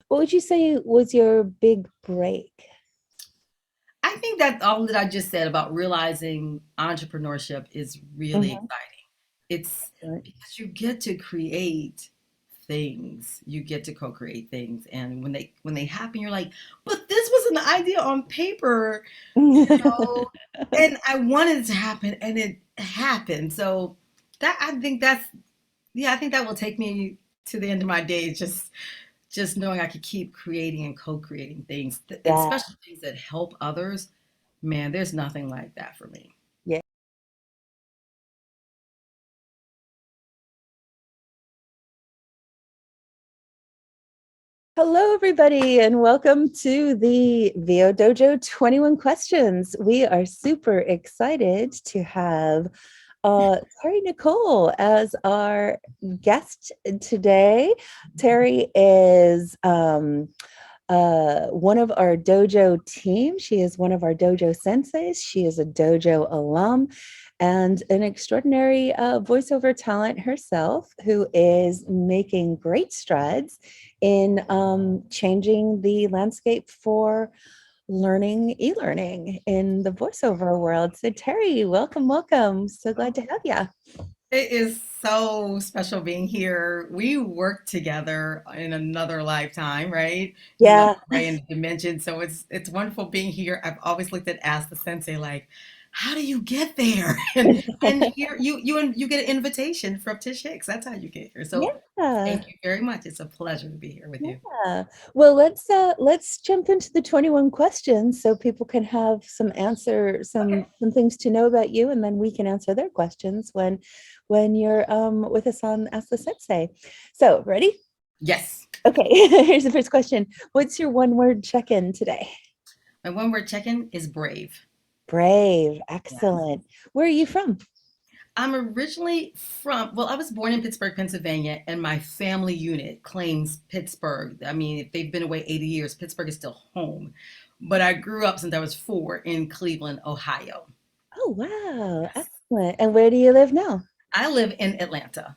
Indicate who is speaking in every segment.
Speaker 1: What would you say was your big break?
Speaker 2: I think that all that I just said about realizing entrepreneurship is really
Speaker 1: Mhm.
Speaker 2: exciting. It's
Speaker 1: Excellent.
Speaker 2: because you get to create things. You get to co-create things. And when they happen, you're like, but this was an idea on paper, know, and I wanted it to happen and it happened. So that I think that's yeah, I think that will take me to the end of my days just knowing I could keep creating and co-creating things, and
Speaker 1: Yeah.
Speaker 2: especially things that help others. Man, there's nothing like that for me.
Speaker 1: Yeah. Hello, everybody, and welcome to the VO Dojo 21 Questions. We are super excited to have Terri Nicole as our guest today. Terri is one of our dojo team. She is one of our dojo senseis. She is a dojo alum and an extraordinary voiceover talent herself who is making great strides in changing the landscape for learning e-learning in the voiceover world. So Terri, welcome, welcome. So glad to have you.
Speaker 2: It is so special being here. We worked together in another lifetime, right? In another
Speaker 1: Yeah.
Speaker 2: way and dimension. So it's wonderful being here. I've always looked at Ask the Sensei like, how do you get there? And here you get an invitation from Tish Hicks. That's how you get here. So
Speaker 1: Yeah.
Speaker 2: thank you very much. It's a pleasure to be here with you.
Speaker 1: Yeah. Well, let's jump into the 21 questions so people can have
Speaker 2: Okay.
Speaker 1: some things to know about you, and then we can answer their questions when you're with us on Ask the Sensei. So, ready?
Speaker 2: Yes.
Speaker 1: Okay, here's the first question. What's your one word check-in today?
Speaker 2: My one word check-in is brave.
Speaker 1: Brave.
Speaker 2: Yes.
Speaker 1: Excellent. Where are you from?
Speaker 2: I'm originally well, I was born in Pittsburgh, Pennsylvania, and my family unit claims Pittsburgh. I mean, if they've been away 80 years, Pittsburgh is still home. But I grew up since I was 4 in Cleveland, Ohio.
Speaker 1: Oh, wow.
Speaker 2: Yes.
Speaker 1: Excellent. And where do you live now?
Speaker 2: I live in Atlanta,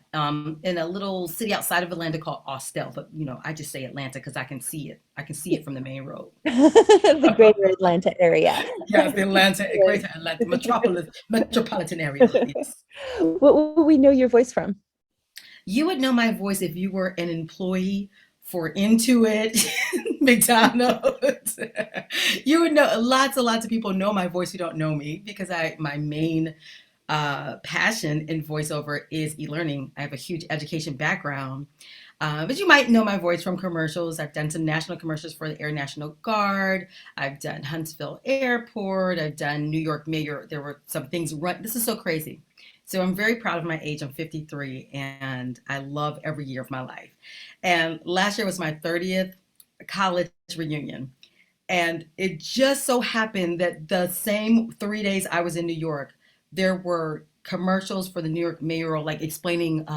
Speaker 2: in a little city outside of Atlanta called Austell. But I just say Atlanta because I can see it. I can see it from the main road.
Speaker 1: The greater Atlanta area.
Speaker 2: Yes, the Greater Atlanta metropolitan area. Yes.
Speaker 1: What will we know your voice from?
Speaker 2: You would know my voice if you were an employee for Intuit, McDonald's. You would know lots and lots of people know my voice who don't know me because my main passion in voiceover is e-learning. I have a huge education background, but you might know my voice from commercials. I've done some national commercials for the Air National Guard. I've done Huntsville Airport. I've done New York Mayor. There were some things run. This is so crazy. So I'm very proud of my age. I'm 53 and I love every year of my life. And last year was my 30th college reunion. And it just so happened that the same 3 days I was in New York, there were commercials for the New York mayoral, like explaining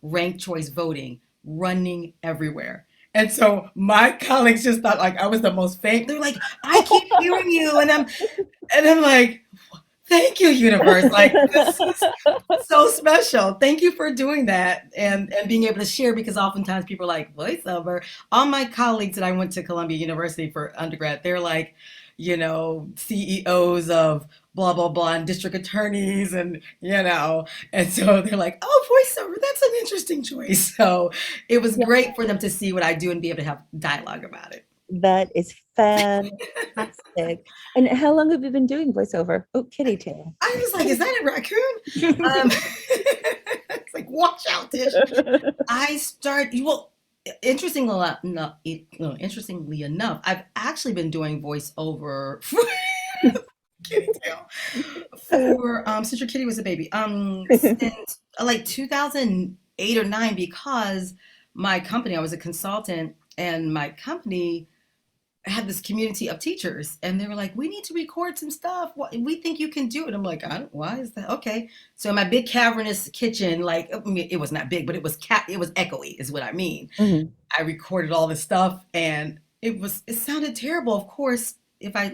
Speaker 2: ranked choice voting, running everywhere. And so my colleagues just thought like I was the most famous. They're like, I keep hearing you, and I'm like, thank you, universe. Like this is so special. Thank you for doing that and being able to share because oftentimes people are like voiceover. All my colleagues that I went to Columbia University for undergrad, they're like, CEOs of blah blah blah and district attorneys and so they're like, oh, voiceover, that's an interesting choice. So it was
Speaker 1: Yeah,
Speaker 2: great for them to see what I do and be able to have dialogue about it.
Speaker 1: that is fantastic. And how long have you been doing voiceover? Oh, kitty tail.
Speaker 2: I was like, is that a raccoon? It's like, watch out, Tish. I start well. Interestingly enough, I've actually been doing voiceover for kitty tail for since your kitty was a baby. Since like 2008 or nine, because my company, I was a consultant, and my company had this community of teachers and they were like, we need to record some stuff. We think you can do it. I'm like, why is that? Okay. So in my big cavernous kitchen, like, I mean, it was not big, but it was echoey is what I mean.
Speaker 1: Mhm.
Speaker 2: I recorded all this stuff and it sounded terrible. Of course, if I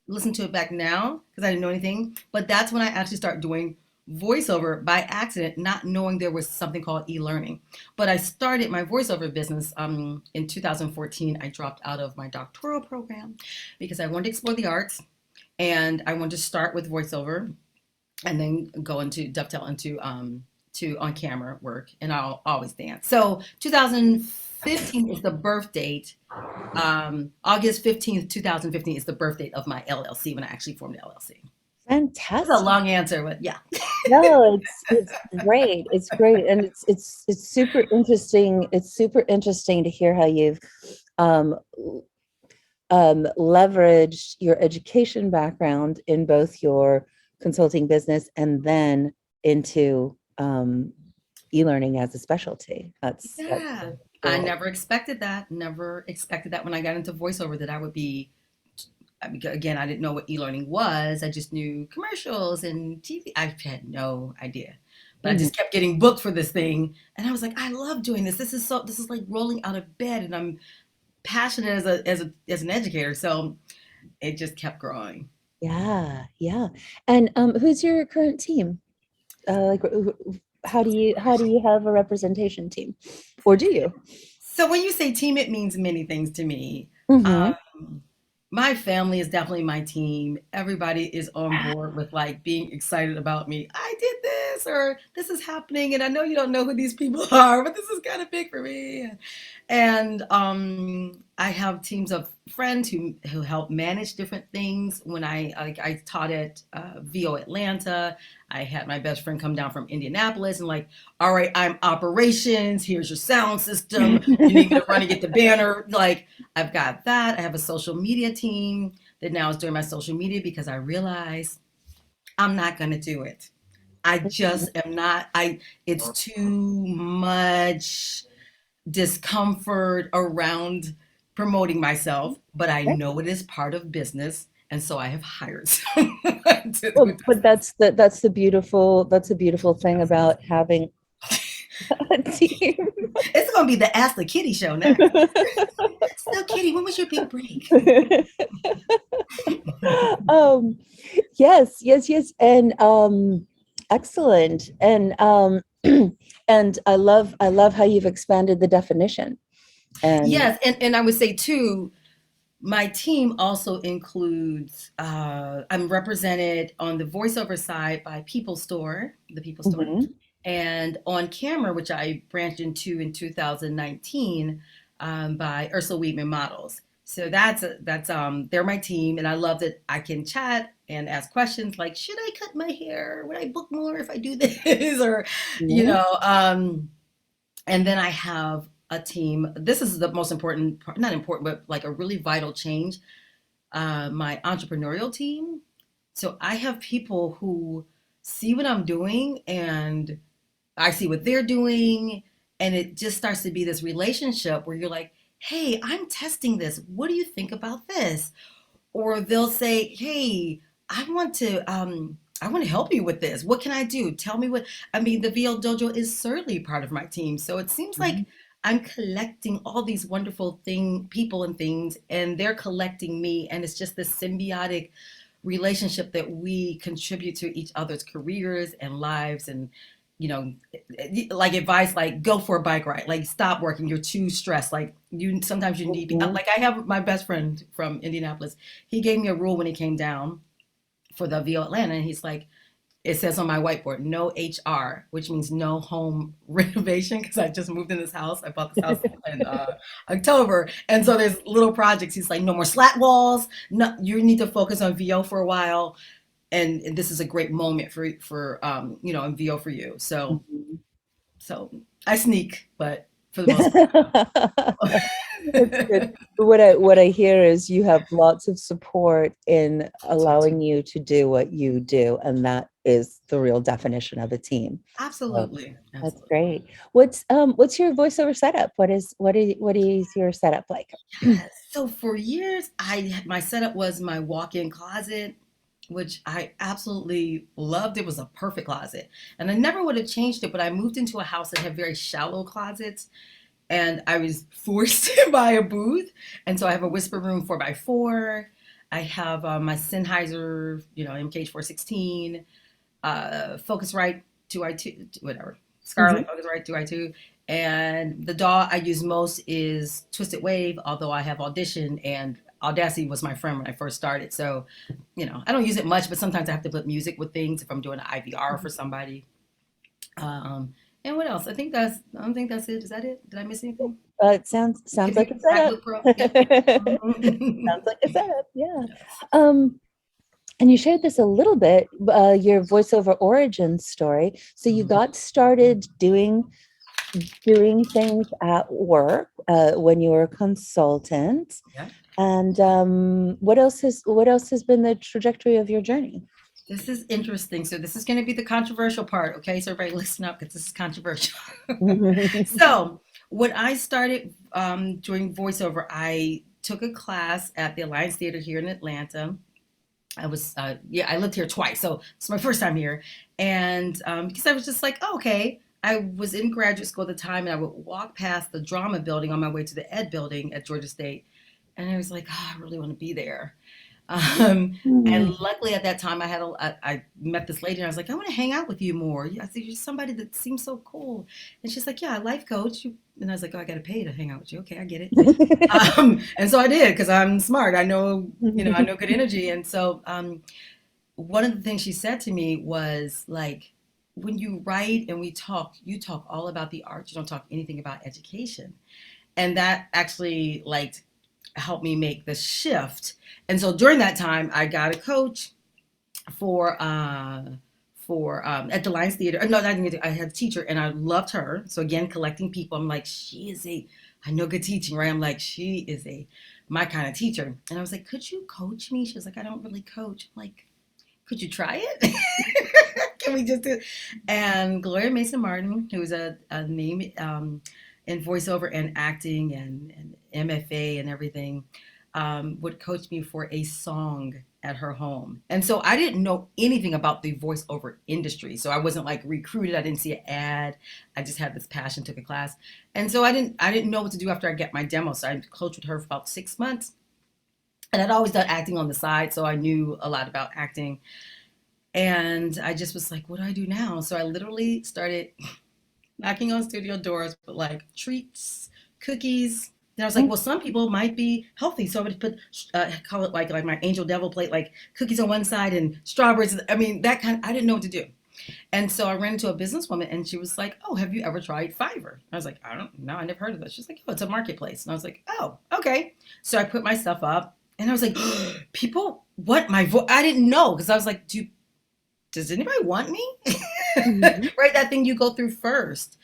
Speaker 2: listen to it back now, because I didn't know anything, but that's when I actually start doing voiceover by accident, not knowing there was something called e-learning. But I started my voiceover business in 2014. I dropped out of my doctoral program because I wanted to explore the arts, and I wanted to start with voiceover and then go into dovetail into to on camera work, and I'll always dance. So 2015 is the birth date. August 15th, 2015 is the birth date of my LLC when I actually formed the LLC. It's a
Speaker 1: Fantastic.
Speaker 2: long answer, but yeah.
Speaker 1: No, it's great. It's great, and it's super interesting. It's super interesting to hear how you've um, leveraged your education background in both your consulting business and then into e-learning as a specialty. That's
Speaker 2: Yeah.
Speaker 1: really
Speaker 2: I
Speaker 1: cool.
Speaker 2: never expected that. Never expected that when I got into voiceover that I would be. I mean, again, I didn't know what e-learning was. I just knew commercials and TV. I had no idea. But I
Speaker 1: Mhm.
Speaker 2: just kept getting booked for this thing. And I was like, I love doing this. This is like rolling out of bed, and I'm passionate as an educator. So it just kept growing.
Speaker 1: Yeah, yeah. And who's your current team? Like, how do you have a representation team, or do you?
Speaker 2: So when you say team, it means many things to me.
Speaker 1: Mm-hmm.
Speaker 2: Um, my family is definitely my team. Everybody is on board with like being excited about me. I did this or this is happening, and I know you don't know who these people are, but this is kind of big for me. And I have teams of friends who help manage different things. When I taught at VO Atlanta, I had my best friend come down from Indianapolis and like, all right, I'm operations. Here's your sound system. You need me to run and get the banner. Like I've got that. I have a social media team that now is doing my social media because I realize I'm not going to do it. I just am not. It's too much discomfort around promoting myself, but I know it is part of business, and so I have hired someone who
Speaker 1: Well,
Speaker 2: does
Speaker 1: but
Speaker 2: this.
Speaker 1: that's a beautiful thing about having a team.
Speaker 2: It's going to be the Ask the Kitty show next. So, Kitty, when was your big break?
Speaker 1: um, yes, yes, yes, and excellent, and and I love how you've expanded the definition. And
Speaker 2: Yes, and I would say too, my team also includes. I'm represented on the voiceover side by People Store, the People Store,
Speaker 1: mhm.
Speaker 2: and on camera, which I branched into in 2019 by Ursula Weidman Models. So that's they're my team, and I love that I can chat and ask questions like, should I cut my hair? Would I book more if I do this? Or, you
Speaker 1: Mhm.
Speaker 2: know, and then I have a team. This is the most important part, not important, but like a really vital change. My entrepreneurial team. So I have people who see what I'm doing and I see what they're doing, and it just starts to be this relationship where you're like, hey, I'm testing this. What do you think about this? Or they'll say, hey, I want to help you with this. What can I do? Tell me what. I mean, the VL Dojo is certainly part of my team. So it seems like
Speaker 1: Mhm.
Speaker 2: I'm collecting all these wonderful people and things, and they're collecting me. And it's just this symbiotic relationship that we contribute to each other's careers and lives. And you know, like advice like go for a bike ride, like stop working, you're too stressed, like you sometimes you need,
Speaker 1: Mhm.
Speaker 2: like I have my best friend from Indianapolis. He gave me a rule when he came down for the VO Atlanta, and he's like, it says on my whiteboard, no HR, which means no home renovation, because I just moved in this house. I bought this house in October. And so there's little projects. He's like, no more slat walls. No, you need to focus on VO for a while. And this is a great moment for in VO for you. So
Speaker 1: Mhm.
Speaker 2: so I sneak, but for the most
Speaker 1: That's good.
Speaker 2: part.
Speaker 1: What I hear is you have lots of support in allowing you to do what you do, and that is the real definition of a team. So
Speaker 2: Absolutely.
Speaker 1: that's
Speaker 2: Absolutely.
Speaker 1: great. What's your voiceover setup? What is your setup like?
Speaker 2: So for years, I my setup was my walk-in closet, which I absolutely loved. It was a perfect closet, and I never would have changed it. But I moved into a house that had very shallow closets, and I was forced to buy a booth. And so I have a whisper room 4x4. I have my Sennheiser, MKH 416. Focusrite 2i2, whatever.
Speaker 1: Mhm.
Speaker 2: Scarlet, Focusrite 2i2. And the DAW I use most is Twisted Wave, although I have Audition, and Audacity was my friend when I first started. So, I don't use it much, but sometimes I have to put music with things if I'm doing an IVR for somebody. And what else? I don't think that's it. Is that it? Did I miss anything?
Speaker 1: It sounds like a setup.
Speaker 2: MacBook Pro. Yep.
Speaker 1: Sounds like a setup. Yeah. Um, and you shared this a little bit, your voiceover origin story. So you got started doing things at work when you were a consultant.
Speaker 2: Yeah.
Speaker 1: And what else has been the trajectory of your journey?
Speaker 2: This is interesting. So this is going to be the controversial part. Okay, so everybody listen up because this is controversial. So when I started doing voiceover, I took a class at the Alliance Theater here in Atlanta. I lived here twice, so it's my first time here. And because I was just like, oh, okay. I was in graduate school at the time, and I would walk past the drama building on my way to the ed building at Georgia State. And I was like, oh, I really want to be there. And
Speaker 1: Mm.
Speaker 2: luckily at that time, I met this lady, and I was like, I want to hang out with you more. I said, you're somebody that seems so cool. And she's like, yeah, life coach. And I was like, oh, I got to pay to hang out with you. Okay, I get it. And so I did because I'm smart. I know good energy. And so one of the things she said to me was like, when you write and we talk, you talk all about the art. You don't talk anything about education. And that actually like helped me make the shift. And so during that time, I got a coach for at the Lions Theater. No, I had a teacher, and I loved her. So again, collecting people, I'm like, I know good teaching, right? I'm like, she is a my kind of teacher. And I was like, could you coach me? She was like, I don't really coach. I'm like, could you try it? Can we just do it? And Gloria Mason Martin, who's a name in voiceover and acting and MFA and everything, would coach me for a song at her home. And so I didn't know anything about the voiceover industry. So I wasn't like recruited. I didn't see an ad. I just had this passion, took a class. And so I didn't know what to do after I get my demo. So I coached with her for about 6 months. And I'd always done acting on the side, so I knew a lot about acting. And I just was like, what do I do now? So I literally started knocking on studio doors with like treats, cookies. And I was like, well, some people might be healthy. So I would put, call it like my angel devil plate, like cookies on one side and strawberries. I mean, I didn't know what to do. And so I ran into a businesswoman, and she was like, oh, have you ever tried Fiverr? I was like, I don't know. I never heard of that. She's like, oh, it's a marketplace. And I was like, oh, okay. So I put my stuff up, and I was like, people, what my voice? I didn't know, because I was like, does anybody want me?
Speaker 1: Mhm.
Speaker 2: Right? That thing you go through first.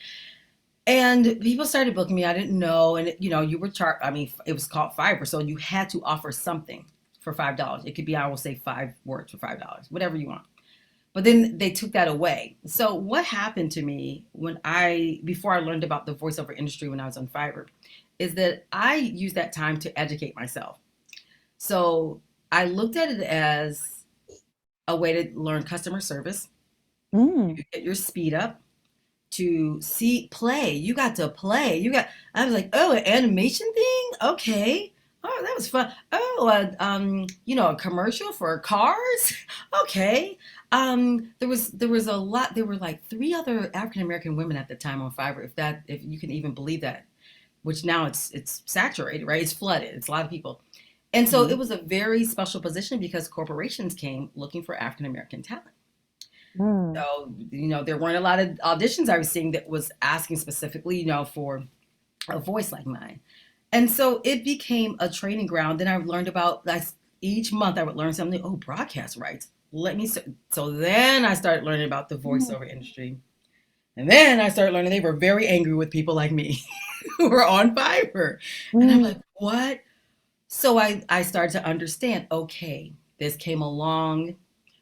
Speaker 2: And people started booking me. I didn't know. And, you were I mean, it was called Fiverr. So you had to offer something for $5. It could be, I will say 5 words for $5, whatever you want. But then they took that away. So what happened to me before I learned about the voiceover industry when I was on Fiverr, is that I used that time to educate myself. So I looked at it as a way to learn customer service,
Speaker 1: Mm.
Speaker 2: to get your speed up, to see play. You got to play. I was like, oh, an animation thing? Okay. Oh, that was fun. Oh, a commercial for cars? Okay. There was a lot. There were like 3 other African American women at the time on Fiverr, if you can even believe that, which now it's saturated, right? It's flooded. It's a lot of people. And so it
Speaker 1: Mhm.
Speaker 2: was a very special position because corporations came looking for African American talent.
Speaker 1: Mm.
Speaker 2: So, there weren't a lot of auditions I was seeing that was asking specifically, for a voice like mine. And so it became a training ground. Then I learned about, like, each month I would learn something. Oh, broadcast rights. So then I started learning about the
Speaker 1: Mm.
Speaker 2: voiceover industry. And then I started learning they were very angry with people like me who were on Fiverr. And I'm
Speaker 1: Mm.
Speaker 2: like, what? So I started to understand, okay, this came along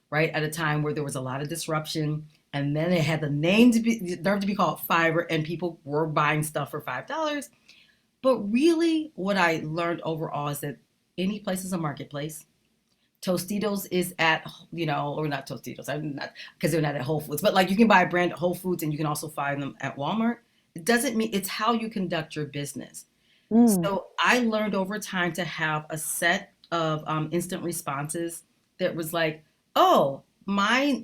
Speaker 2: right at a time where there was a lot of disruption, and then it had the nerve to be called Fiverr, and people were buying stuff for $5. But really, what I learned overall is that any place is a marketplace. Tostitos is at, or not Tostitos, I'm not, because they're not at Whole Foods, but like you can buy a brand at Whole Foods and you can also find them at Walmart. It doesn't mean it's how you conduct your business.
Speaker 1: Mm.
Speaker 2: So I learned over time to have a set of instant responses that was like, oh, my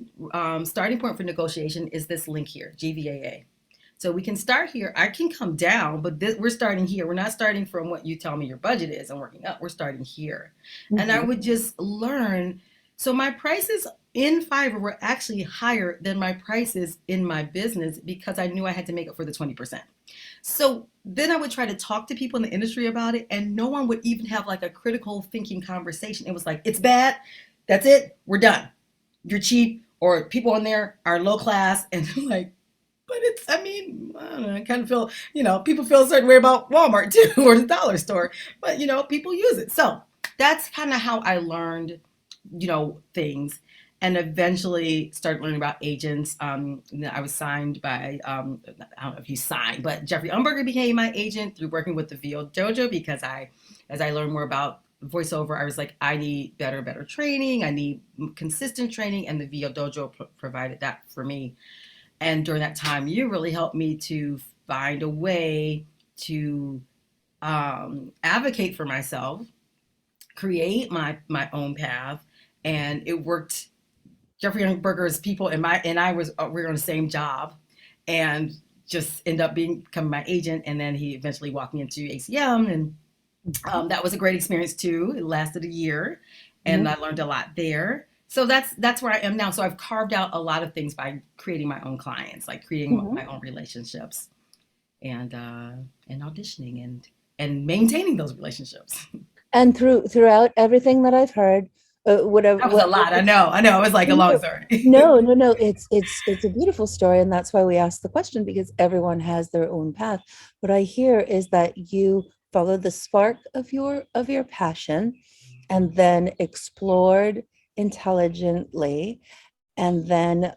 Speaker 2: starting point for negotiation is this link here, GVAA. So we can start here. I can come down, but we're starting here. We're not starting from what you tell me your budget is and working up. We're starting here. And I
Speaker 1: Mhm.
Speaker 2: would just learn. So my prices in Fiverr were actually higher than my prices in my business because I knew I had to make up for the 20%. So then I would try to talk to people in the industry about it, and no one would even have like a critical thinking conversation. It was like, it's bad. That's it. We're done. You're cheap, or people on there are low class. And like, but it's, I mean, I don't know, I kind of feel, people feel a certain way about Walmart too, or the dollar store, but people use it. So that's kind of how I learned, things, and eventually started learning about agents. I was signed by, I don't know if you signed, but Jeffrey Umberger became my agent through working with the V.O Dojo because as I learned more about voiceover, I was like, I need better training. I need consistent training, and the V.O Dojo provided that for me. And during that time, you really helped me to find a way to advocate for myself, create my own path, and it worked. Jeffrey Youngberger's people and I we were on the same job, and just end up becoming my agent. And then he eventually walked me into ACM, and
Speaker 1: Mhm.
Speaker 2: that was a great experience too. It lasted a year, and I
Speaker 1: Mhm.
Speaker 2: learned a lot there. So that's where I am now. So I've carved out a lot of things by creating my own clients, like creating my
Speaker 1: Mhm.
Speaker 2: own relationships, and auditioning and maintaining those relationships.
Speaker 1: And throughout everything that I've heard, whatever,
Speaker 2: That was a lot. I know. It was like a long story.
Speaker 1: no, no, no. It's a beautiful story, and that's why we asked the question, because everyone has their own path. What I hear is that you followed the spark of your passion, and then explored intelligently, and then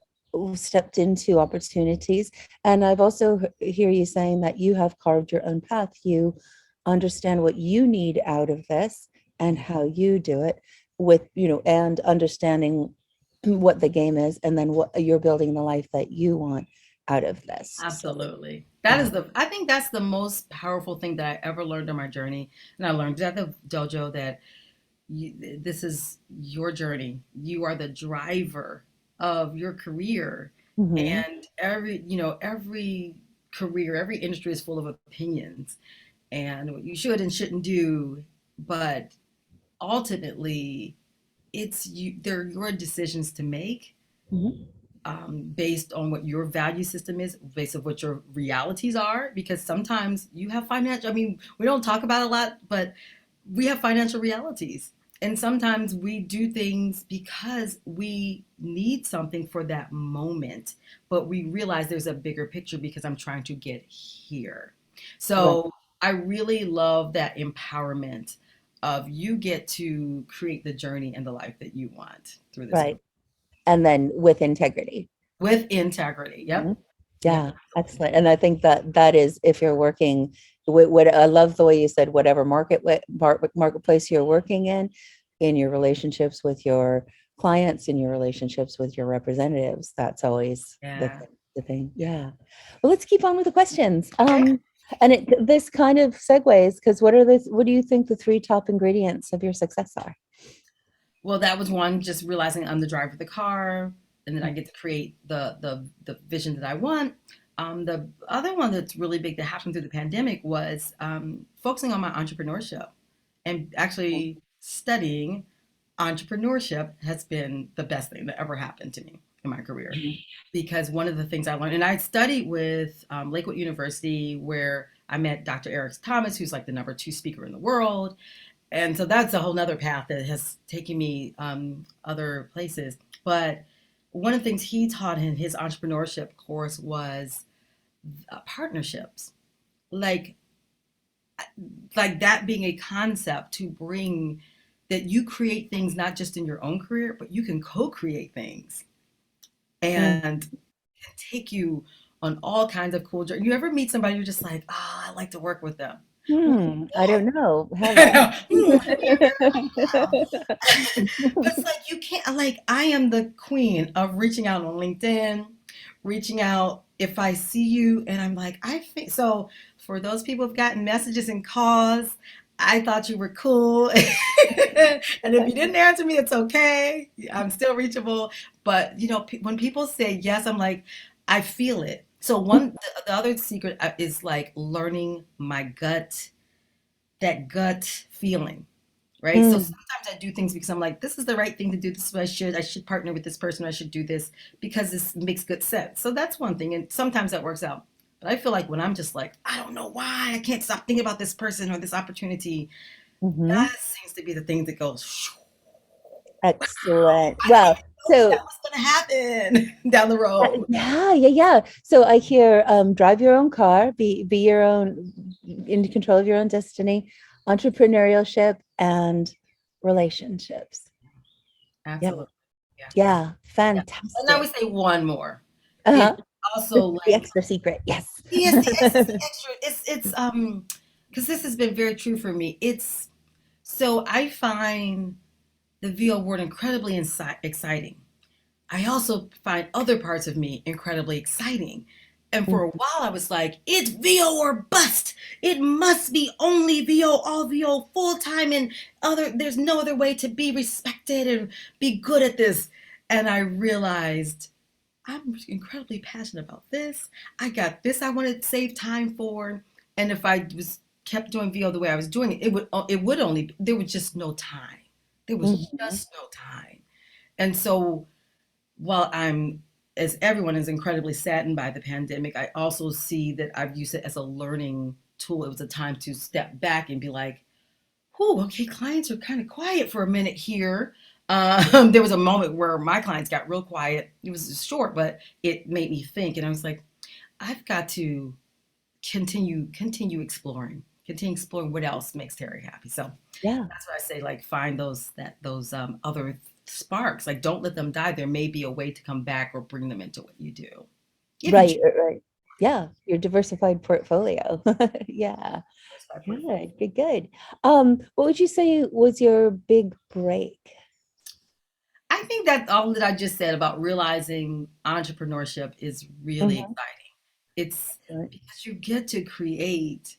Speaker 1: stepped into opportunities. And I've also hear you saying that you have carved your own path. You understand what you need out of this and how you do it with, and understanding what the game is, and then what you're building the life that you want out of this. So
Speaker 2: Absolutely.
Speaker 1: yeah.
Speaker 2: I think that's the most powerful thing that I ever learned on my journey. And I learned at the dojo that this is your journey. You are the driver of your career.
Speaker 1: Mhm.
Speaker 2: And every career, every industry is full of opinions and what you should and shouldn't do. But ultimately, they're your decisions to make,
Speaker 1: Mhm.
Speaker 2: based on what your value system is, based on what your realities are. Because sometimes you have financial, I mean, we don't talk about it a lot, but we have financial realities. And sometimes we do things because we need something for that moment, but we realize there's a bigger picture because I'm trying to get here.
Speaker 1: Right.
Speaker 2: So I really love that empowerment of you get to create the journey and the life that you want through this
Speaker 1: Right. And then with integrity.
Speaker 2: with integrity. Yep.
Speaker 1: Mhm.
Speaker 2: Yep.
Speaker 1: Yeah, excellent. And I think that that is, if you're working with, what I love the way you said, whatever marketplace you're working in your relationships with your clients, in your relationships with your representatives, that's always
Speaker 2: Yeah.
Speaker 1: the thing. Yeah. Well, let's keep on with the questions.
Speaker 2: Okay.
Speaker 1: And this kind of segues, because what do you think the three top ingredients of your success are?
Speaker 2: Well, that was one, just realizing I'm the driver of the car, and then I get to create the vision that I want. The other one that's really big that happened through the pandemic was focusing on my entrepreneurship, and actually studying entrepreneurship has been the best thing that ever happened to me in my career.
Speaker 1: Mhm.
Speaker 2: Because one of the things I learned, and I studied with Lakewood University, where I met Dr. Eric Thomas, who's like the #2 speaker in the world. And so that's a whole nother path that has taken me other places. But one of the things he taught in his entrepreneurship course was partnerships, like that being a concept to bring that you create things not just in your own career, but you can co-create things
Speaker 1: Mm.
Speaker 2: and take you on all kinds of cool journeys. You ever meet somebody you're just like, oh, I like to work with them.
Speaker 1: I don't know. Have I?
Speaker 2: Yeah, it's like you can't, like, I am the queen of reaching out on LinkedIn, reaching out if I see you and I'm like, I think so. For those people who've gotten messages and calls, I thought you were cool. And if you didn't answer me, it's okay. I'm still reachable. But, when people say yes, I'm like, I feel it. So the other secret is like learning my gut, that gut feeling, right? So
Speaker 1: Mm,
Speaker 2: sometimes I do things because I'm like, this is the right thing to do. This is what I should partner with this person. I should do this because this makes good sense. So that's one thing. And sometimes that works out. But I feel like when I'm just like, I don't know why I can't stop thinking about this person or this opportunity,
Speaker 1: mhm.
Speaker 2: that seems to be the thing that goes,
Speaker 1: Excellent.
Speaker 2: I didn't
Speaker 1: Well,
Speaker 2: even know
Speaker 1: so
Speaker 2: that was going to happen down the road.
Speaker 1: yeah, yeah, yeah. So I hear drive your own car, be your own, in control of your own destiny, entrepreneurship and relationships. Yeah,
Speaker 2: Absolutely. Yeah.
Speaker 1: yeah,
Speaker 2: Yeah. And I
Speaker 1: fantastic.
Speaker 2: would say one more. It's
Speaker 1: Uh-huh.
Speaker 2: also
Speaker 1: The
Speaker 2: like,
Speaker 1: extra secret. Yes.
Speaker 2: yes, the extra. Because this has been very true for me. So I find the VO word incredibly exciting. I also find other parts of me incredibly exciting. And for a while, I was like, it's VO or bust. It must be only VO, all VO, full time, and there's no other way to be respected and be good at this. And I realized I'm incredibly passionate about this. I got this I want to save time for. And if I was kept doing VO the way I was doing it, it would only there was just no time. There was
Speaker 1: Mhm.
Speaker 2: just no time. And so while I'm as everyone is incredibly saddened by the pandemic, I also see that I've used it as a learning tool. It was a time to step back and be like, whew, okay, clients are kind of quiet for a minute here. There was a moment where my clients got real quiet. It was short, but it made me think. And I was like, I've got to continue exploring what else makes Terry happy. So
Speaker 1: Yeah.
Speaker 2: that's why I say, like, find those other sparks. Like, don't let them die. There may be a way to come back or bring them into what you do. If you choose
Speaker 1: Right, right. Yeah, your diversified portfolio. Yeah.
Speaker 2: my portfolio.
Speaker 1: Good, good, good. What would you say was your big break?
Speaker 2: I think that all that I just said about realizing entrepreneurship is really
Speaker 1: Mhm.
Speaker 2: exciting. It's
Speaker 1: Excellent.
Speaker 2: because you get to create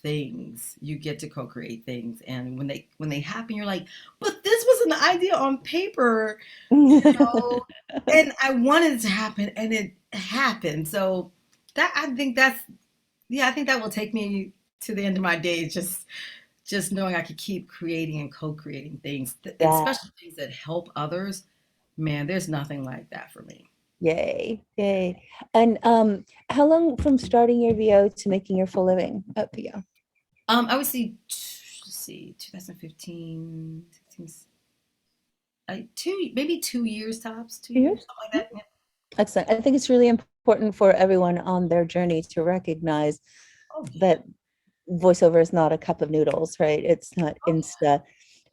Speaker 2: things. You get to co-create things. And when they happen, you're like, but this was an idea on paper, know, and I wanted it to happen and it happened. So that I think that's yeah, I think that will take me to the end of my days, just knowing I could keep creating and co-creating things, and
Speaker 1: Yeah,
Speaker 2: especially things that help others. Man, there's nothing like that for me.
Speaker 1: yay, yay. And how long from starting your VO to making your full living at VO?
Speaker 2: I would say, let's see, 2015, 16, maybe 2 years tops, 2 years,
Speaker 1: Years?
Speaker 2: something like that. Yeah.
Speaker 1: Excellent. I think it's really important for everyone on their journey to recognize
Speaker 2: Oh yeah.
Speaker 1: that voiceover is not a cup of noodles, right? It's not
Speaker 2: Oh yeah.
Speaker 1: insta,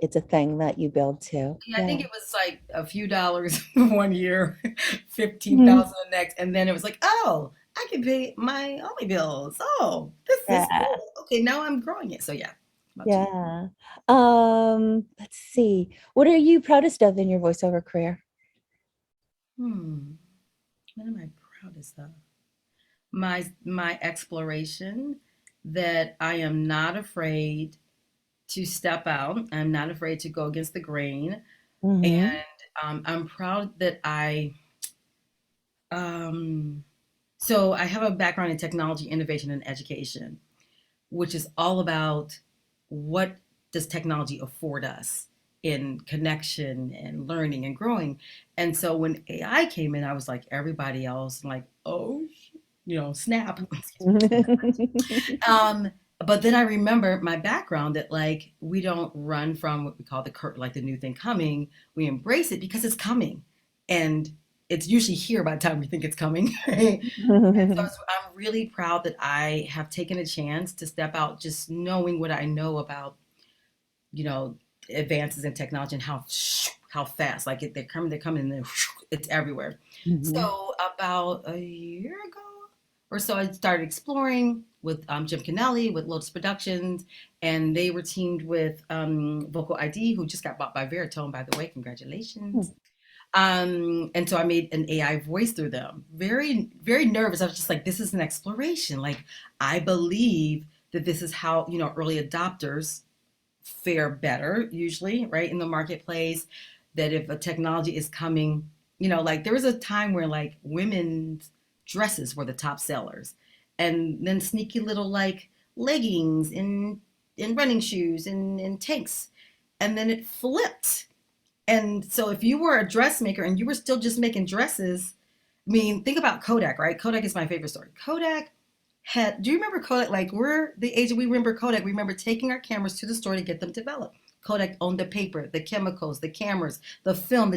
Speaker 1: it's a thing that you build to.
Speaker 2: Yeah, I
Speaker 1: Yeah.
Speaker 2: think it was like a few dollars one year,
Speaker 1: Mhm.
Speaker 2: 15,000 the next, and then it was like, oh, I can pay my only bills. Oh, this is
Speaker 1: Yeah.
Speaker 2: cool. Okay, now I'm growing it. So yeah, about 2 years.
Speaker 1: Yeah. Let's see. What are you proudest of in your voiceover career?
Speaker 2: What am I proudest of? My exploration, that I am not afraid to step out. I'm not afraid to go against the grain, and
Speaker 1: Mm-hmm.
Speaker 2: I'm proud that um, so I have a background in technology, innovation, and education, which is all about what does technology afford us in connection and learning and growing. And so when AI came in, I was like everybody else, like, oh, snap. Excuse me. Um, but then I remember my background, that like we don't run from what we call like the new thing coming. We embrace it because it's coming, and it's usually here by the time we think it's coming. Right? And so I'm really proud that I have taken a chance to step out, just knowing what I know about, you know, advances in technology and how fast, like they're coming, and it's everywhere.
Speaker 1: Mhm.
Speaker 2: So about a year ago or so, I started exploring with Jim Kennelly with Lotus Productions, and they were teamed with Vocal ID, who just got bought by Veritone, by the way. Congratulations. And so I made an AI voice through them. Very, very nervous. I was just like, this is an exploration. Like, I believe that this is how, early adopters fare better usually, right, in the marketplace. That if a technology is coming, like there was a time where like women's dresses were the top sellers, and then sneaky little like leggings and running shoes and tanks, and then it flipped. And so if you were a dressmaker and you were still just making dresses, I mean, think about Kodak, right? Kodak is my favorite story. Kodak do you remember Kodak? Like, we're the age, we remember Kodak. We remember taking our cameras to the store to get them developed. Kodak owned the paper, the chemicals, the cameras, the film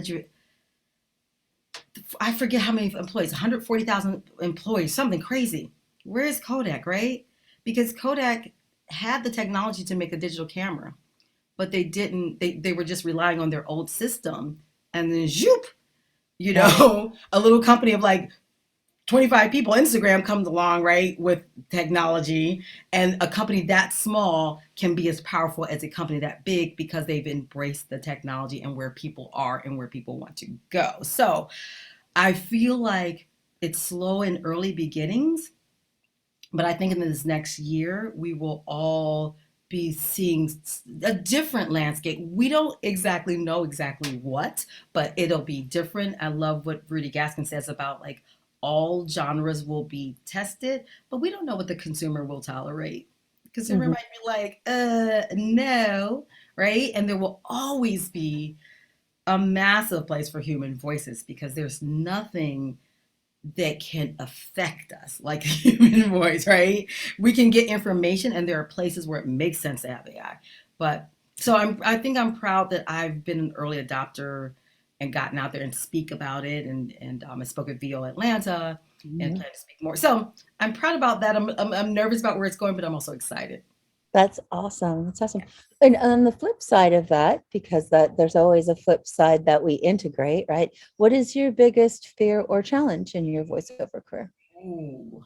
Speaker 2: I forget how many employees, 140,000 employees, something crazy. Where is Kodak, right? Because Kodak had the technology to make a digital camera, but they didn't, they were just relying on their old system. And then, zoop,
Speaker 1: Right.
Speaker 2: a little company of like 25 people, Instagram comes along, right, with technology, and a company that small can be as powerful as a company that big because they've embraced the technology and where people are and where people want to go. So I feel like it's slow in early beginnings, but I think in this next year, we will all be seeing a different landscape. We don't exactly know exactly what, but it'll be different. I love what Rudy Gaskin says about like all genres will be tested, but we don't know what the consumer will tolerate. The consumer
Speaker 1: Mhm.
Speaker 2: might be like, no, right? And there will always be a massive place for human voices because there's nothing that can affect us like the human voice, right? We can get information and there are places where it makes sense to have AI. But so I think I'm proud that I've been an early adopter and gotten out there and speak about it, and I spoke at VO Atlanta and
Speaker 1: Mhm.
Speaker 2: plan to speak more. So I'm proud about that. I'm nervous about where it's going, but I'm also excited.
Speaker 1: That's awesome. That's awesome. And on the flip side of that, because there's always a flip side that we integrate, right? What is your biggest fear or challenge in your voiceover career?
Speaker 2: Ooh,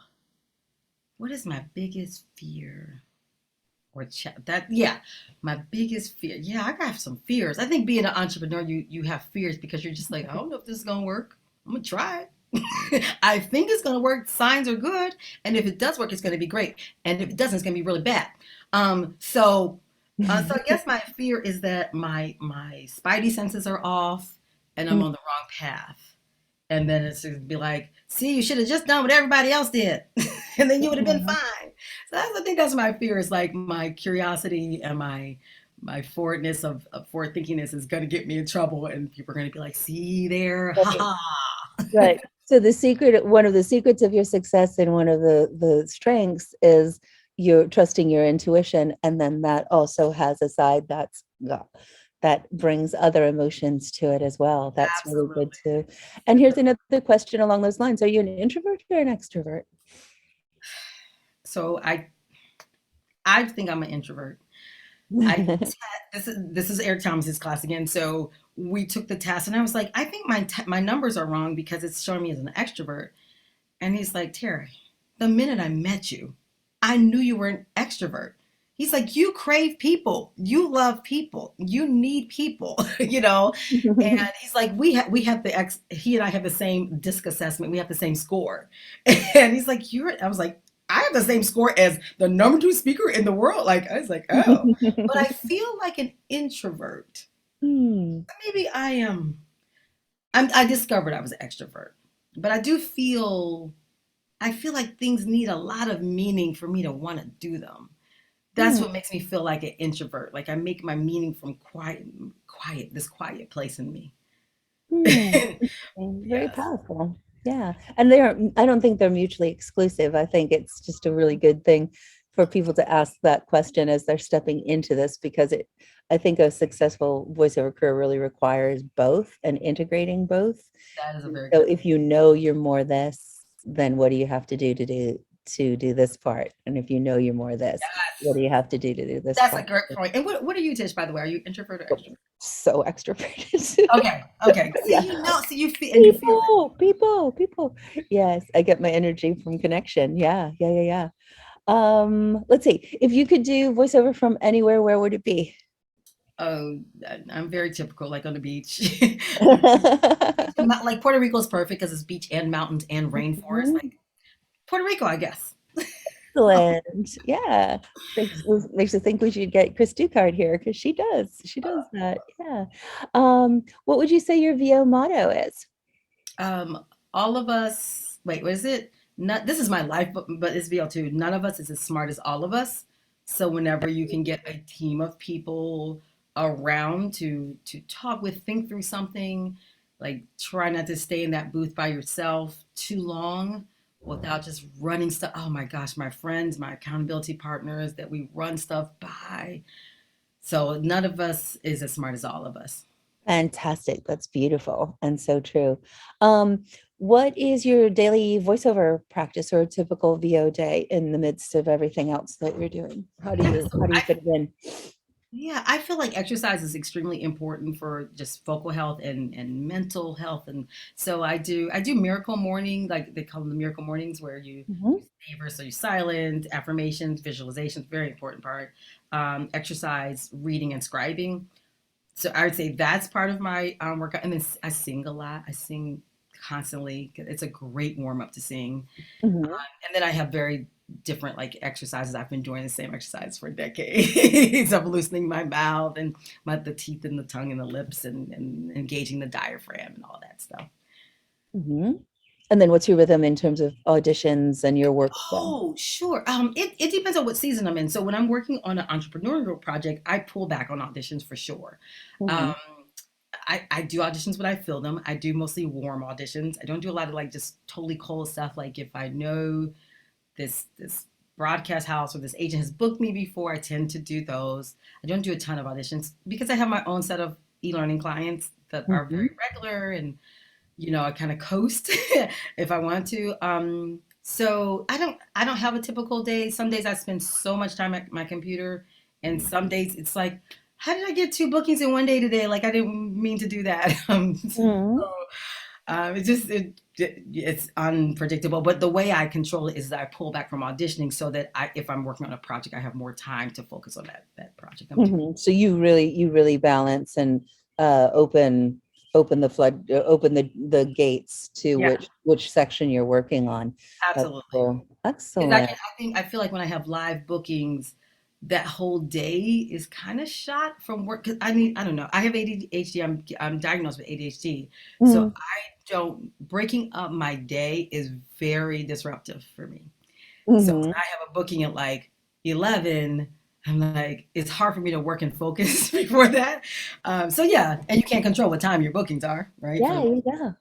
Speaker 2: what is my biggest fear? That, yeah, my biggest fear, yeah, I got some fears. I think being an entrepreneur, you have fears because you're just like, I don't know if this is gonna work. I'm gonna try it. I think it's gonna work. Signs are good, and if it does work, it's gonna be great, and if it doesn't, it's gonna be really bad. So I guess my fear is that my spidey senses are off and I'm on the wrong path, and then it's to be like, see, you should have just done what everybody else did, and then you would have been
Speaker 1: Mhm.
Speaker 2: fine. So I think that's my fear, is like my curiosity and my forwardness of forward thinkingness is going to get me in trouble, and people are going to be like, see there, ha
Speaker 1: Right.
Speaker 2: ha.
Speaker 1: Right. So one of the secrets of your success and one of the strengths is you're trusting your intuition, and then that also has a side that brings other emotions to it as well. That's really good
Speaker 2: Absolutely.
Speaker 1: too. And here's another question along those lines: are you an introvert or an extrovert?
Speaker 2: So I think I'm an introvert. I this is Eric Thomas's class again. So we took the test, and I was like, I think my numbers are wrong because it's showing me as an extrovert. And he's like, Terry, the minute I met you, I knew you were an extrovert. He's like, you crave people, you love people, you need people, And he's like, we have he and I have the same disc assessment, we have the same score, and he's like, I was like, I have the same score as the number two speaker in the world. Like, I was like, oh, but I feel like an introvert.
Speaker 1: Hmm.
Speaker 2: Maybe I am. I discovered I was an extrovert, but I feel like things need a lot of meaning for me to want to do them. That's
Speaker 1: Hmm.
Speaker 2: what makes me feel like an introvert. Like I make my meaning from this quiet place in me.
Speaker 1: Hmm. Interesting. Very
Speaker 2: Yes,
Speaker 1: powerful. Yeah. And I don't think they're mutually exclusive. I think it's just a really good thing for people to ask that question as they're stepping into this, because I think a successful voiceover career really requires both and integrating both.
Speaker 2: that is a very
Speaker 1: So
Speaker 2: good
Speaker 1: if
Speaker 2: point.
Speaker 1: you know you're more this, then what do you have to do to do this part? And if you know you're more this, what
Speaker 2: Yes,
Speaker 1: do you have to do to do this
Speaker 2: that's a
Speaker 1: part?
Speaker 2: great point. And what are you, Tish? By the way, are you introvert or extrovert?
Speaker 1: So extroverted.
Speaker 2: Okay, okay. See,
Speaker 1: Yeah.
Speaker 2: so you feel it.
Speaker 1: People. Yes, I get my energy from connection. Yeah, yeah, yeah, yeah. Let's see. If you could do voiceover from anywhere, where would it be?
Speaker 2: Oh, I'm very typical, like on the beach. Beach, like Puerto Rico is perfect because it's beach and mountains and rainforest.
Speaker 1: Mhm.
Speaker 2: Like Puerto Rico, I guess.
Speaker 1: Excellent. Yeah. Makes us think we should get Chris Ducard here because she does. She does that. Yeah. What would you say your VO motto is?
Speaker 2: Um, all of us, wait, what is it? Not, this is my life, but it's VL too. None of us is as smart as all of us. So whenever you can get a team of people around to talk with, think through something, like try not to stay in that booth by yourself too long without just running stuff. Oh my gosh, my friends, my accountability partners that we run stuff by. So none of us is as smart as all of us.
Speaker 1: Fantastic. That's beautiful and so true. Um, what is your daily voiceover practice or a typical VO day in the midst of everything else that you're doing?
Speaker 2: Yeah,
Speaker 1: How
Speaker 2: so
Speaker 1: do you fit it in?
Speaker 2: yeah, I feel like exercise is extremely important for just focal health and mental health. And so I do miracle morning, like they call them the miracle mornings where you
Speaker 1: Mhm,
Speaker 2: savor, so you silent, affirmations, visualizations, very important part. Exercise, reading and scribing. So I would say that's part of my workout. And then I sing a lot. I sing constantly. It's a great warm up to sing.
Speaker 1: mhm,
Speaker 2: And then I have very different like exercises. I've been doing the same exercise for decades of loosening my mouth and the teeth and the tongue and the lips and engaging the diaphragm and all that stuff.
Speaker 1: mhm. And then what's your rhythm in terms of auditions and your workflow?
Speaker 2: Oh, sure. It depends on what season I'm in. So when I'm working on an entrepreneurial project, I pull back on auditions for sure. Um,
Speaker 1: Mhm,
Speaker 2: I do auditions when I feel them. I do mostly warm auditions. I don't do a lot of like just totally cold stuff. Like if I know this broadcast house or this agent has booked me before, I tend to do those. I don't do a ton of auditions because I have my own set of e-learning clients that are very
Speaker 1: mhm,
Speaker 2: regular and I kind of coast if I want to. So I don't have a typical day. Some days I spend so much time at my computer, and some days it's like, how did I get two bookings in one day today? Like I didn't mean to do that.
Speaker 1: mhm,
Speaker 2: It's unpredictable. But the way I control it is that I pull back from auditioning so that if I'm working on a project, I have more time to focus on that project I'm doing.
Speaker 1: mhm. So you really balance and open the open the gates to
Speaker 2: Yeah,
Speaker 1: which section you're working on. That's
Speaker 2: absolutely.
Speaker 1: cool.
Speaker 2: Because
Speaker 1: Excellent.
Speaker 2: I feel like when I have live bookings, that whole day is kind of shot from work. Because I don't know. I have ADHD. I'm diagnosed with ADHD. So
Speaker 1: Mm-hmm.
Speaker 2: I don't, breaking up my day is very disruptive for me. So when
Speaker 1: Mm-hmm.
Speaker 2: I have a booking at like 11, I'm like, it's hard for me to work and focus before that. So yeah, and you can't control what time your bookings are, right? For the
Speaker 1: Yeah,
Speaker 2: most,
Speaker 1: yeah.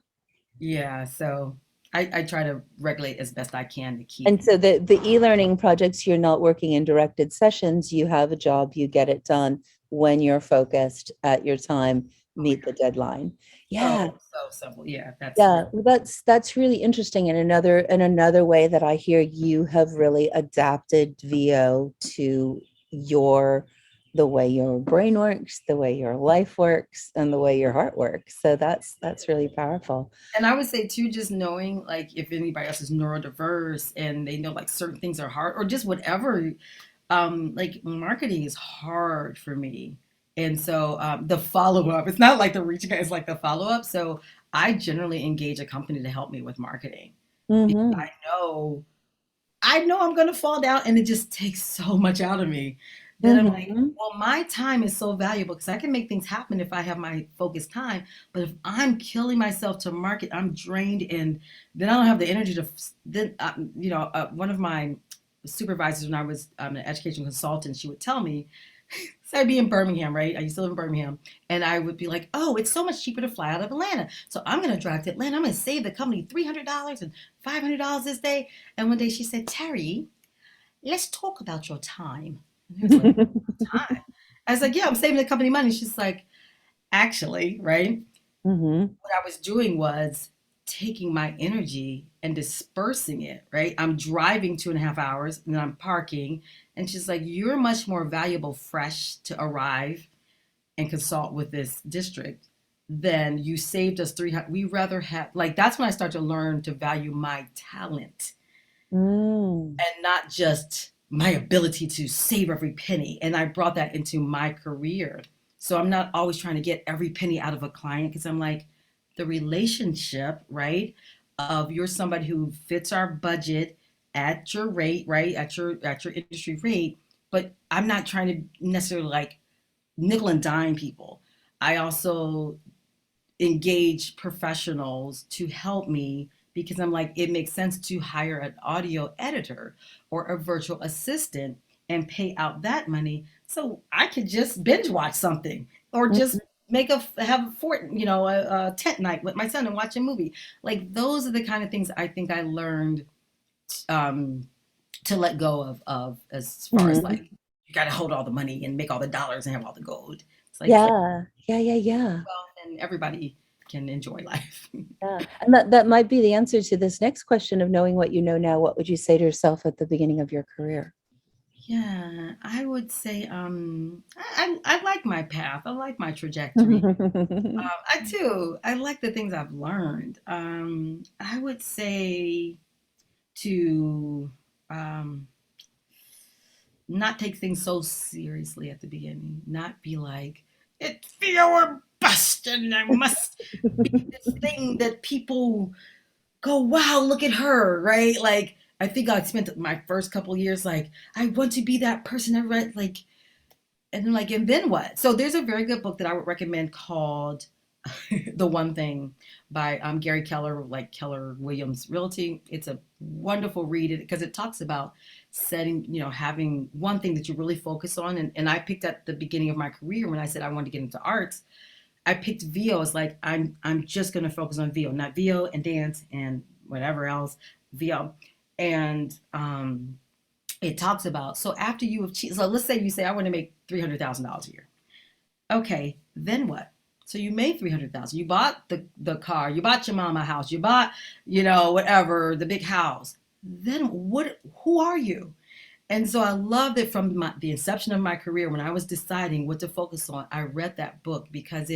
Speaker 2: yeah. So I try to regulate as best I can to keep.
Speaker 1: And so the e-learning projects, you're not working in directed sessions. You have a job, you get it done when you're focused at your time,
Speaker 2: Oh my
Speaker 1: meet the deadline.
Speaker 2: God.
Speaker 1: Yeah.
Speaker 2: Oh, so simple. Yeah, that's
Speaker 1: Yeah,
Speaker 2: really.
Speaker 1: well, that's really interesting. And another way that I hear you have really adapted VO to your the way your brain works, the way your life works, and the way your heart works. So that's really powerful.
Speaker 2: And I would say too, just knowing like if anybody else is neurodiverse and they know like certain things are hard or just whatever, like marketing is hard for me. And so the follow up, it's not like the reaching out, it's like the follow up. So I generally engage a company to help me with marketing because
Speaker 1: Mm-hmm.
Speaker 2: I know I'm gonna fall down and it just takes so much out of me that I'm like,
Speaker 1: Mm-hmm.
Speaker 2: well, my time is so valuable because I can make things happen if I have my focused time. But if I'm killing myself to market, I'm drained and then I don't have the energy to then one of my supervisors when I was an education consultant, she would tell me, so I'd be in Birmingham, right? I used to live in Birmingham. And I would be like, oh, it's so much cheaper to fly out of Atlanta. So I'm going to drive to Atlanta. I'm going to save the company $300 and $500 this day. And one day she said, Terry, let's talk about your time. And I was like, time? I was like, yeah, I'm saving the company money. She's like, actually, right?
Speaker 1: Mm-hmm.
Speaker 2: What I was doing was taking my energy and dispersing it, right? I'm driving 2.5 hours and then I'm parking. And she's like, you're much more valuable fresh to arrive and consult with this district than you saved us 300. We rather have, like, that's when I start to learn to value my talent
Speaker 1: Mm.
Speaker 2: and not just my ability to save every penny. And I brought that into my career. So I'm not always trying to get every penny out of a client because I'm like, the relationship, right? Of you're somebody who fits our budget. at your rate, right? At your industry rate, but I'm not trying to necessarily like nickel and dime people. I also engage professionals to help me because I'm like, it makes sense to hire an audio editor or a virtual assistant and pay out that money so I could just binge watch something or just make a have a fort, a tent night with my son and watch a movie. Like those are the kind of things I think I learned um, to let go of as far as
Speaker 1: Mhm.
Speaker 2: like you got to hold all the money and make all the dollars and have all the gold. It's like for
Speaker 1: Yeah, yeah, yeah, yeah,
Speaker 2: wealth and everybody can enjoy life.
Speaker 1: yeah. And that might be the answer to this next question of knowing what you know now. What would you say to yourself at the beginning of your career?
Speaker 2: Yeah, I would say I like my path. I like my trajectory. I do. I like the things I've learned. I would say to um, not take things so seriously at the beginning. Not be like it's V.O or bust, and I must be this thing that people go, wow, look at her, right? Like I think I spent my first couple of years like I want to be that person. I read like and then what? So there's a very good book that I would recommend called The One Thing by Gary Keller, like Keller Williams Realty. It's a wonderful read because it talks about setting, having one thing that you really focus on. And I picked at the beginning of my career when I said I wanted to get into arts. I picked VO as like I'm just gonna focus on VO, not VO and dance and whatever else, VO. And it talks about so after you have so let's say you say I want to make $300,000 a year. Okay, then what? So you made 300,000. You bought the car. You bought your mama a house. You bought whatever the big house. Then what? Who are you? And so I loved it from the inception of my career when I was deciding what to focus on. I read that book because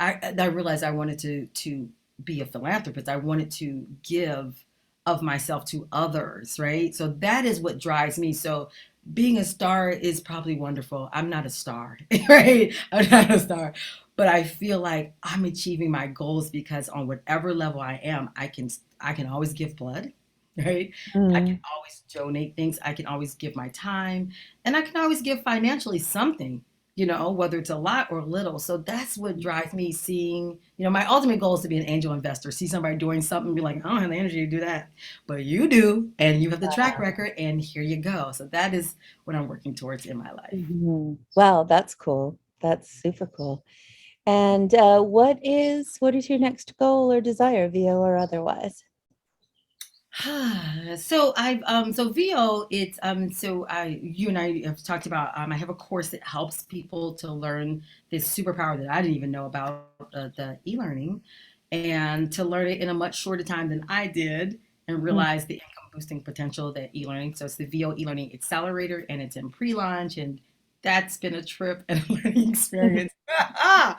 Speaker 2: I realized I wanted to be a philanthropist. I wanted to give of myself to others, right? So that is what drives me. So being a star is probably wonderful. I'm not a star, right? I'm not a star, but I feel like I'm achieving my goals because on whatever level I am, I can always give blood, right? I can
Speaker 1: Mm,
Speaker 2: always donate things. I can always give my time, and I can always give financially something, whether it's a lot or little. So that's what drives me seeing, my ultimate goal is to be an angel investor, see somebody doing something, be like, I don't have the energy to do that. But you do, and you have the track record, and here you go. So that is what I'm working towards in my life.
Speaker 1: mhm. Wow, that's cool. That's super cool. And what is your next goal or desire, VO or otherwise?
Speaker 2: So VO, it's so I you and I have talked about I have a course that helps people to learn this superpower that I didn't even know about, the e-learning, and to learn it in a much shorter time than I did and
Speaker 1: Mm,
Speaker 2: realize the income boosting potential that e-learning. So it's the VO e-learning accelerator and it's in pre-launch, and that's been a trip and a learning experience. I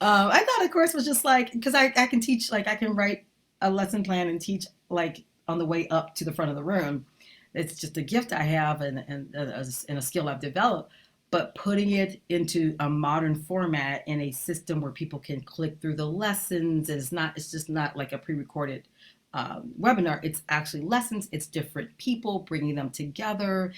Speaker 2: thought of course was just like because I can teach, like I can write a lesson plan and teach like on the way up to the front of the room. It's just a gift I have and a skill I've developed. But putting it into a modern format in a system where people can click through the lessons, it's just not like a pre-recorded webinar. It's actually lessons. It's different people bringing them together,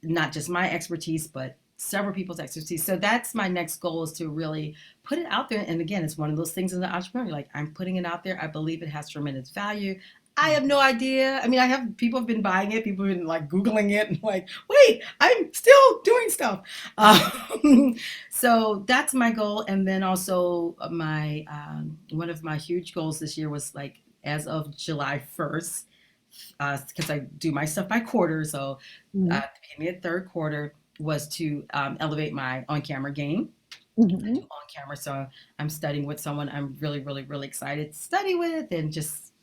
Speaker 2: not just my expertise, but several people's expertise. So that's my next goal, is to really put it out there. And again, it's one of those things in the entrepreneur, like I'm putting it out there. I believe it has tremendous value. I have no idea. I mean, I have people have been buying it. People have been like Googling it and like, wait, I'm still doing stuff. So that's my goal. And then also my one of my huge goals this year was like as of July 1st, because I do my stuff by quarter. So
Speaker 1: mm,
Speaker 2: at the beginning of the third quarter was to elevate my on-camera game. I do
Speaker 1: mhm.
Speaker 2: on-camera, so I'm studying with someone I'm really, really, really excited to study with, and just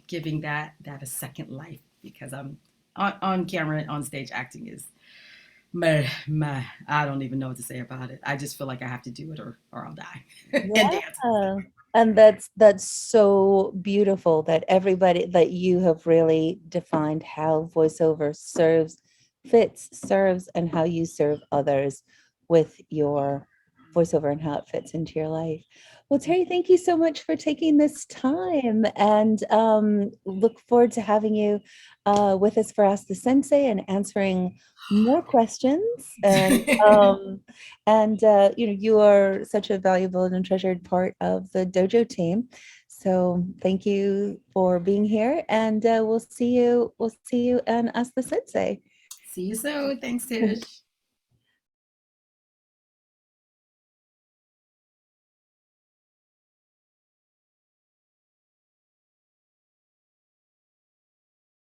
Speaker 2: giving that a second life because I'm on camera and on stage acting is my I don't even know what to say about it. I just feel like I have to do it or I'll die. And dance.
Speaker 1: Yeah. And that's so beautiful that everybody that you have really defined how voiceover serves, fits, serves, and how you serve others with your voiceover and how it fits into your life. Well, Terri, thank you so much for taking this time, and look forward to having you with us for Ask the Sensei and answering more questions. You are such a valuable and treasured part of the dojo team. So thank you for being here, and we'll see you. We'll see you and Ask the Sensei.
Speaker 2: See you soon. Thanks, Tish.